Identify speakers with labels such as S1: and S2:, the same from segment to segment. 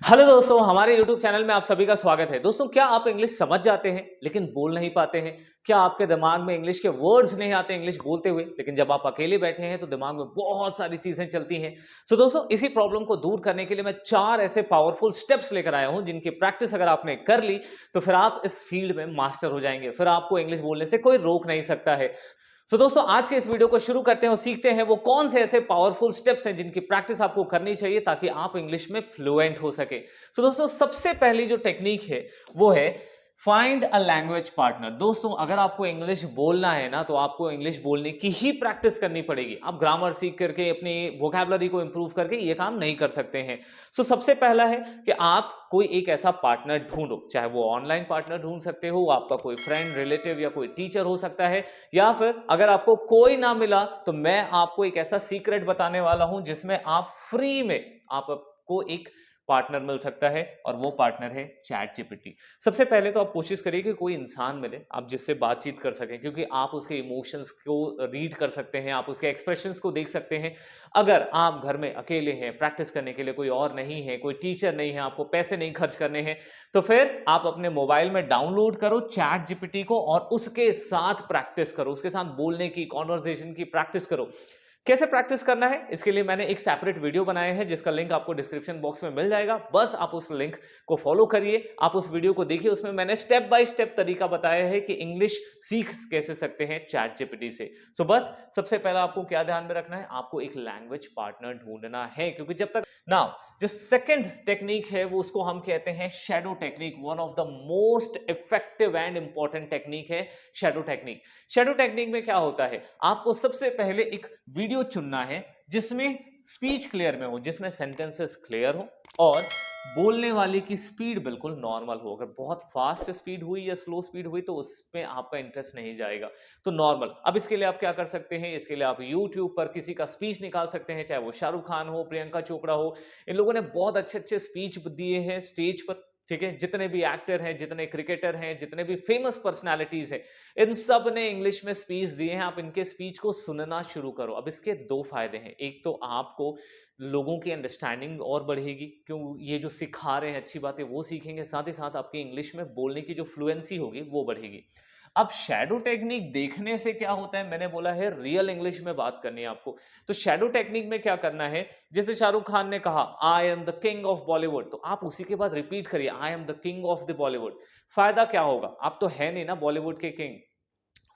S1: Hello दोस्तों, हमारे YouTube channel में आप सभी का स्वागत है। दोस्तों, क्या आप इंग्लिश समझ जाते हैं लेकिन बोल नहीं पाते हैं? क्या आपके दिमाग में इंग्लिश के वर्ड्स नहीं आते इंग्लिश बोलते हुए, लेकिन जब आप अकेले बैठे हैं तो दिमाग में बहुत सारी चीजें चलती हैं? दोस्तों, इसी प्रॉब्लम को दूर करने के लिए मैं 4 ऐसे पावरफुल स्टेप्स लेकर आया हूं जिनकी प्रैक्टिस अगर आपने कर ली तो फिर आप इस फील्ड में मास्टर हो जाएंगे। फिर आपको इंग्लिश बोलने से कोई रोक नहीं सकता है। दोस्तों, आज के इस वीडियो को शुरू करते हैं और सीखते हैं वो कौन से ऐसे पावरफुल स्टेप्स हैं जिनकी प्रैक्टिस आपको करनी चाहिए ताकि आप इंग्लिश में फ्लुएंट हो सके। दोस्तों, सबसे पहली जो टेक्निक है वो है फाइंड अ लैंग्वेज पार्टनर। दोस्तों, अगर आपको इंग्लिश बोलना है ना तो आपको इंग्लिश बोलने की ही प्रैक्टिस करनी पड़ेगी। आप ग्रामर सीख करके अपनी वोकैबुलरी को इंप्रूव करके ये काम नहीं कर सकते हैं। सबसे पहला है कि आप कोई एक ऐसा पार्टनर ढूंढो, चाहे वो ऑनलाइन पार्टनर ढूंढ सकते हो, आपका कोई फ्रेंड, रिलेटिव या कोई टीचर हो सकता है, या फिर अगर आपको कोई ना मिला तो मैं आपको एक ऐसा सीक्रेट बताने वाला हूं जिसमें आप फ्री में आपको एक पार्टनर मिल सकता है और वो पार्टनर है चैट जीपीटी। सबसे पहले तो आप कोशिश करिए कि कोई इंसान मिले आप जिससे बातचीत कर सकें, क्योंकि आप उसके इमोशंस को रीड कर सकते हैं, आप उसके एक्सप्रेशंस को देख सकते हैं। अगर आप घर में अकेले हैं, प्रैक्टिस करने के लिए कोई और नहीं है, कोई टीचर नहीं है, आपको पैसे नहीं खर्च करने हैं, तो फिर आप अपने मोबाइल में डाउनलोड करो चैट जीपीटी को और उसके साथ प्रैक्टिस करो, उसके साथ बोलने की, कॉन्वर्सेशन की प्रैक्टिस करो। कैसे प्रैक्टिस करना है इसके लिए मैंने एक सेपरेट वीडियो बनाया है जिसका लिंक आपको डिस्क्रिप्शन बॉक्स में मिल जाएगा। बस आप उस लिंक को फॉलो करिए, आप उस वीडियो को देखिए। उसमें मैंने स्टेप बाय स्टेप तरीका बताया है कि इंग्लिश सीख कैसे सकते हैं चैट जीपीटी से। बस सबसे पहला आपको क्या ध्यान में रखना है, आपको एक लैंग्वेज पार्टनर ढूंढना है, क्योंकि जब तक नाउ जो सेकंड टेक्निक है वो उसको हम कहते हैं shadow technique. One of the most effective and important technique है शैडो टेक्निक। शैडो टेक्निक में क्या होता है, आपको सबसे पहले एक वीडियो चुनना है जिसमें स्पीच क्लियर में हो, जिसमें सेंटेंसेस क्लियर हो और बोलने वाले की स्पीड बिल्कुल नॉर्मल हो। अगर बहुत फास्ट स्पीड हुई या स्लो स्पीड हुई तो उसमें आपका इंटरेस्ट नहीं जाएगा। तो नॉर्मल। अब इसके लिए आप क्या कर सकते हैं, इसके लिए आप YouTube पर किसी का स्पीच निकाल सकते हैं, चाहे वो शाहरुख खान हो, प्रियंका चोपड़ा हो। इन लोगों ने बहुत अच्छे अच्छे स्पीच दिए हैं स्टेज पर, ठीक है। जितने भी एक्टर हैं, जितने क्रिकेटर हैं, जितने भी फेमस पर्सनालिटीज हैं, इन सब ने इंग्लिश में स्पीच दिए हैं। आप इनके स्पीच को सुनना शुरू करो। अब इसके दो फायदे हैं, एक तो आपको लोगों की अंडरस्टैंडिंग और बढ़ेगी, क्यों ये जो सिखा रहे हैं अच्छी बातें वो सीखेंगे, साथ ही साथ आपकी इंग्लिश में बोलने की जो फ्लुएंसी होगी वो बढ़ेगी। अब शैडो टेक्निक देखने से क्या होता है, मैंने बोला है रियल इंग्लिश में बात करनी है आपको। तो शैडो टेक्निक में क्या करना है, जैसे शाहरुख खान ने कहा I am the king of Bollywood, तो आप उसी के बाद रिपीट करिए I am the king of the Bollywood. फायदा क्या होगा, आप तो है नहीं ना बॉलीवुड के किंग।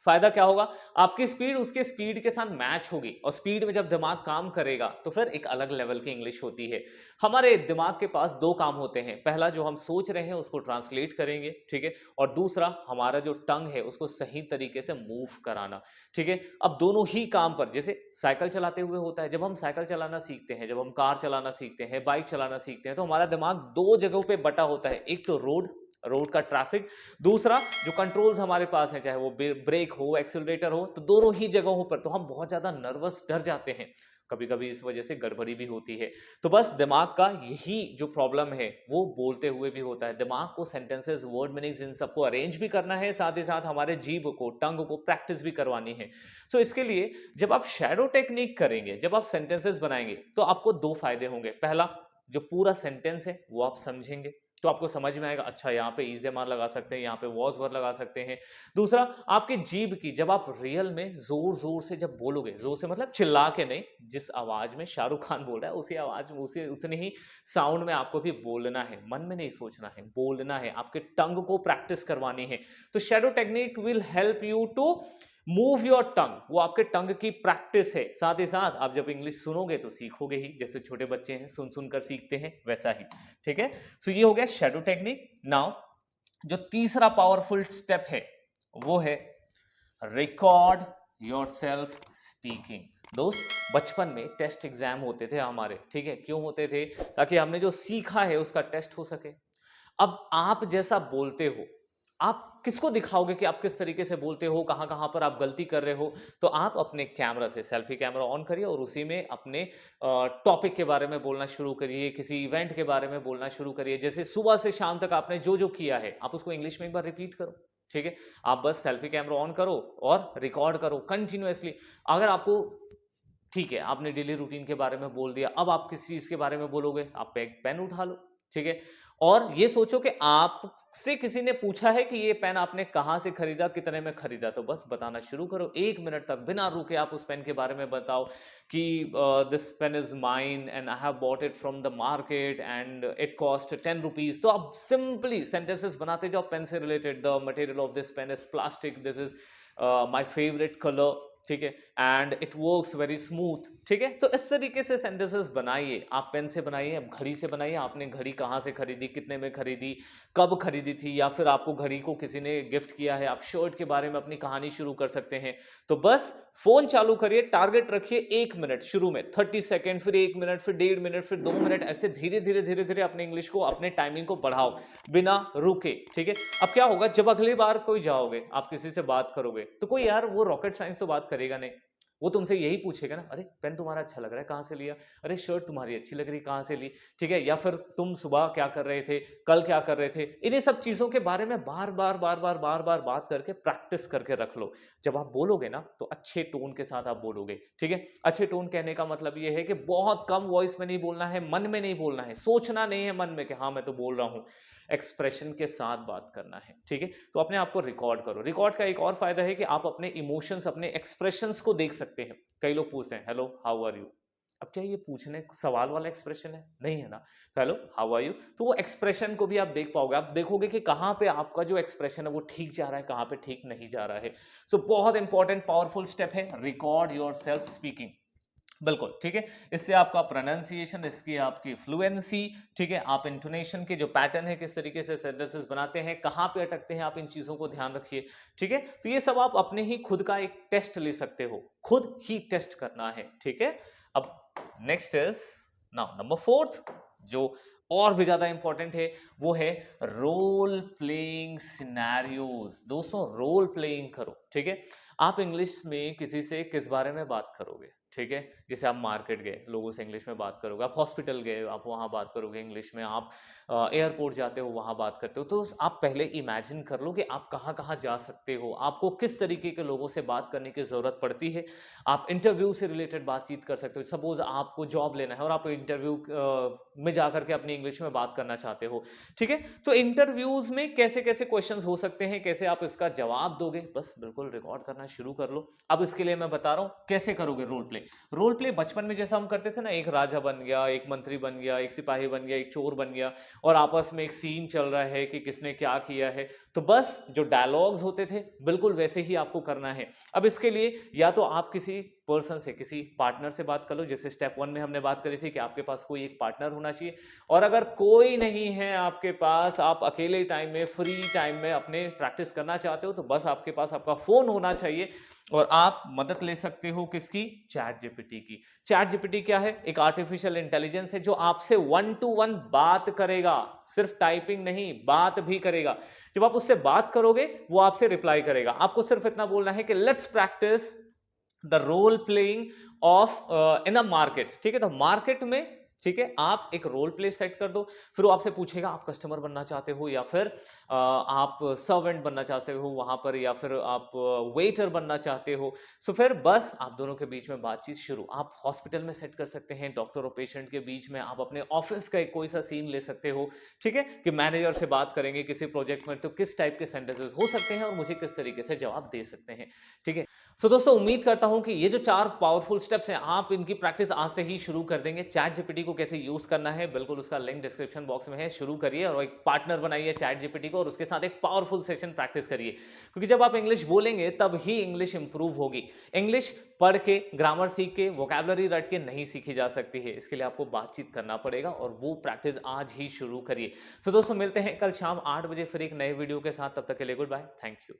S1: फायदा क्या होगा, आपकी स्पीड उसके स्पीड के साथ मैच होगी, और स्पीड में जब दिमाग काम करेगा तो फिर एक अलग लेवल की इंग्लिश होती है। हमारे दिमाग के पास दो काम होते हैं, पहला जो हम सोच रहे हैं उसको ट्रांसलेट करेंगे, ठीक है, और दूसरा हमारा जो टंग है उसको सही तरीके से मूव कराना, ठीक है। अब दोनों ही काम पर, जैसे साइकिल चलाते हुए होता है, जब हम साइकिल चलाना सीखते हैं, जब हम कार चलाना सीखते हैं, बाइक चलाना सीखते हैं, तो हमारा दिमाग दो जगहों पे बटा होता है, एक तो रोड रोड का ट्रैफिक, दूसरा जो कंट्रोल्स हमारे पास हैं, चाहे वो ब्रेक हो, एक्सीलरेटर हो, तो दोनों ही जगहों पर तो हम बहुत ज्यादा नर्वस, डर जाते हैं, कभी कभी इस वजह से गड़बड़ी भी होती है। तो बस दिमाग का यही जो प्रॉब्लम है वो बोलते हुए भी होता है। दिमाग को सेंटेंसेस, वर्ड मीनिंग्स, इन सबको अरेंज भी करना है, साथ ही साथ हमारे जीभ को, टंग को प्रैक्टिस भी करवानी है। इसके लिए जब आप शैडो टेक्निक करेंगे, जब आप सेंटेंसेस बनाएंगे, तो आपको दो फायदे होंगे। पहला, जो पूरा सेंटेंस है वो आप समझेंगे, तो आपको समझ में आएगा, अच्छा यहाँ पे इज एम आर लगा सकते हैं, यहाँ पे वॉज वर लगा सकते हैं। दूसरा, आपकी जीभ की, जब आप रियल में जोर जोर से जब बोलोगे, जोर से मतलब चिल्ला के नहीं, जिस आवाज में शाहरुख खान बोल रहा है उसी आवाज में, उसी उतनी ही साउंड में आपको भी बोलना है, मन में नहीं सोचना है, बोलना है, आपके टंग को प्रैक्टिस करवानी है। तो shadow technique will help you to move your tongue, वो आपके टंग की प्रैक्टिस है। साथ ही साथ आप जब इंग्लिश सुनोगे तो सीखोगे ही, जैसे छोटे बच्चे हैं सुन सुनकर सीखते हैं वैसा ही, ठीक है। ये हो गया शैडो टेक्निक। नाउ जो तीसरा पावरफुल स्टेप है वो है रिकॉर्ड योरसेल्फ स्पीकिंग। दोस्त, बचपन में टेस्ट एग्जाम होते थे हमारे, ठीक है, क्यों होते थे, ताकि हमने जो सीखा है उसका टेस्ट हो सके। अब आप जैसा बोलते हो, आप किसको दिखाओगे कि आप किस तरीके से बोलते हो, कहां कहां पर आप गलती कर रहे हो। तो आप अपने कैमरा से सेल्फी कैमरा ऑन करिए और उसी में अपने टॉपिक के बारे में बोलना शुरू करिए, किसी इवेंट के बारे में बोलना शुरू करिए। जैसे सुबह से शाम तक आपने जो जो किया है आप उसको इंग्लिश में एक बार रिपीट करो, ठीक है। आप बस सेल्फी कैमरा ऑन करो और रिकॉर्ड करो कंटिन्यूअसली। अगर आपको, ठीक है, आपने डेली रूटीन के बारे में बोल दिया, अब आप किस चीज के बारे में बोलोगे, आप एक पेन उठा लो, ठीक है। और ये सोचो कि आपसे किसी ने पूछा है कि ये पेन आपने कहां से खरीदा, कितने में खरीदा, तो बस बताना शुरू करो 1 मिनट तक बिना रुके। आप उस पेन के बारे में बताओ कि this pen is mine and I have bought it from the market and it cost 10 rupees. तो आप सिंपली सेंटेंसेस बनाते जाओ पेन से related. The material of this pen is plastic, this is my favourite colour, ठीक है, and it works very smooth, ठीक है। तो इस तरीके से सेंटेंसेस बनाइए। आप पेन से बनाइए, अब घड़ी से बनाइए। आपने घड़ी कहाँ से खरीदी, कितने में खरीदी, कब खरीदी थी, या फिर आपको घड़ी को किसी ने गिफ्ट किया है। आप शर्ट के बारे में अपनी कहानी शुरू कर सकते हैं। तो बस फोन चालू करिए, टारगेट रखिए 1 मिनट, शुरू में 30 सेकेंड, फिर 1 मिनट, फिर 1.5 मिनट, फिर 2 मिनट, ऐसे धीरे धीरे धीरे धीरे अपने इंग्लिश को, अपने टाइमिंग को बढ़ाओ बिना रुके, ठीक है। अब क्या होगा, जब अगली बार कोई जाओगे, आप किसी से बात करोगे, तो कोई यार वो रॉकेट साइंस तो बात करेगा नहीं। वो तुमसे यही पूछेगा ना, अरे पेन तुम्हारा अच्छा लग रहा है, कहाँ से लिया, अरे शर्ट तुम्हारी अच्छी लग रही है, कहाँ से ली, ठीक है। या फिर तुम सुबह क्या कर रहे थे, कल क्या कर रहे थे। इन्हीं सब चीजों के बारे में बार बार बार बार बार बार बात करके प्रैक्टिस करके रख लो। जब आप बोलोगे ना, तो अच्छे टोन के साथ आप बोलोगे, ठीक है। अच्छे टोन कहने का मतलब ये है कि बहुत कम वॉइस में नहीं बोलना है, मन में नहीं बोलना है, सोचना नहीं है मन में कि हाँ मैं तो बोल रहा हूं। एक्सप्रेशन के साथ बात करना है, ठीक है। तो अपने आप को रिकॉर्ड करो। रिकॉर्ड का एक और फायदा है कि आप अपने इमोशंस, अपने एक्सप्रेशंस को देख सकते हैं। कई लोग पूछते हैं हेलो हाउ आर यू। अब क्या ये पूछने सवाल वाला एक्सप्रेशन है? नहीं है ना। तो हेलो हाउ आर यू, तो वो एक्सप्रेशन को भी आप देख पाओगे। आप देखोगे कि कहां पे आपका जो एक्सप्रेशन है वो ठीक जा रहा है, कहां पे ठीक नहीं जा रहा है। सो बहुत इंपॉर्टेंट पावरफुल स्टेप है रिकॉर्ड योर सेल्फ स्पीकिंग। बिल्कुल, ठीक है। इससे आपका प्रोनाउंसिएशन, इसकी आपकी फ्लुएंसी, ठीक है, आप इंटोनेशन के जो पैटर्न है, किस तरीके से सेंटेंसेस बनाते हैं, कहां पे अटकते हैं, आप इन चीजों को ध्यान रखिए, ठीक है। तो ये सब आप अपने ही खुद का एक टेस्ट ले सकते हो, खुद ही टेस्ट करना है, ठीक है। अब नेक्स्ट इज नाउ नंबर 4, जो और भी ज्यादा इंपॉर्टेंट है, वो है रोल प्लेइंग सिनेरियोज। दोस्तों रोल प्लेइंग करो, ठीक है। आप इंग्लिश में किसी से किस बारे में बात करोगे, ठीक है। जैसे आप मार्केट गए, लोगों से इंग्लिश में बात करोगे। आप हॉस्पिटल गए, आप वहां बात करोगे इंग्लिश में। आप एयरपोर्ट जाते हो, वहां बात करते हो। तो आप पहले इमेजिन कर लो कि आप कहाँ कहाँ जा सकते हो, आपको किस तरीके के लोगों से बात करने की जरूरत पड़ती है। आप इंटरव्यू से रिलेटेड बातचीत कर सकते हो। सपोज आपको जॉब लेना है और आप इंटरव्यू में जाकर के अपनी इंग्लिश में बात करना चाहते हो, ठीक है। तो इंटरव्यूज में कैसे कैसे क्वेश्चंस हो सकते हैं, कैसे आप इसका जवाब दोगे, बस बिल्कुल रिकॉर्ड करना शुरू कर लो। अब इसके लिए मैं बता रहा हूं कैसे करोगे रोल प्ले। रोल प्ले बचपन में जैसा हम करते थे ना, एक राजा बन गया, एक मंत्री बन गया, एक सिपाही बन गया, एक चोर बन गया, और आपस में एक सीन चल रहा है कि किसने क्या किया है। तो बस जो डायलॉग्स होते थे बिल्कुल वैसे ही आपको करना है। अब इसके लिए या तो आप किसी पर्सन से, किसी पार्टनर से बात कर लो। जैसे स्टेप 1 में हमने बात करी थी कि आपके पास कोई एक पार्टनर होना चाहिए। और अगर कोई नहीं है आपके पास, आप अकेले टाइम में, फ्री टाइम में अपने प्रैक्टिस करना चाहते हो, तो बस आपके पास आपका फोन होना चाहिए और आप मदद ले सकते हो किसकी, चैट जीपीटी की। चैट जीपीटी क्या है, एक आर्टिफिशियल इंटेलिजेंस है जो आपसे 1 to 1 बात करेगा, सिर्फ टाइपिंग नहीं, बात भी करेगा। जब आप उससे बात करोगे वो आपसे रिप्लाई करेगा। आपको सिर्फ इतना बोलना है कि let's practice the role playing of in a market, ठीक है। तो मार्केट में, ठीक है, आप एक रोल प्ले सेट कर दो। फिर वो आपसे पूछेगा आप कस्टमर बनना चाहते हो या फिर आप सर्वेंट बनना चाहते हो वहां पर, या फिर आप वेटर बनना चाहते हो। सो फिर बस आप दोनों के बीच में बातचीत शुरू। आप हॉस्पिटल में सेट कर सकते हैं, डॉक्टर और पेशेंट के बीच में। आप अपने ऑफिस का एक कोई सा सीन ले सकते हो, ठीक है, कि मैनेजर से बात करेंगे किसी प्रोजेक्ट में, तो किस टाइप के सेंटेंसेस हो सकते हैं और मुझे किस तरीके से जवाब दे सकते हैं, ठीक है। सो दोस्तों उम्मीद करता हूं कि ये जो 4 पावरफुल स्टेप्स हैं, आप इनकी प्रैक्टिस आज से ही शुरू कर देंगे। चैट जीपीटी को कैसे यूज करना है, बिल्कुल उसका लिंक डिस्क्रिप्शन बॉक्स में है। शुरू करिए और एक पार्टनर बनाइए चैट जीपीटी को, और उसके साथ एक पावरफुल सेशन प्रैक्टिस करिए। क्योंकि जब आप इंग्लिश बोलेंगे तब ही इंग्लिश इंप्रूव होगी। इंग्लिश पढ़ के, ग्रामर सीख के, वोकैबुलरी रट के नहीं सीखी जा सकती है। इसके लिए आपको बातचीत करना पड़ेगा और वो प्रैक्टिस आज ही शुरू करिए। तो दोस्तों मिलते हैं कल शाम 8 बजे फिर एक नए वीडियो के साथ। तब तक के लिए गुड बाय, थैंक यू।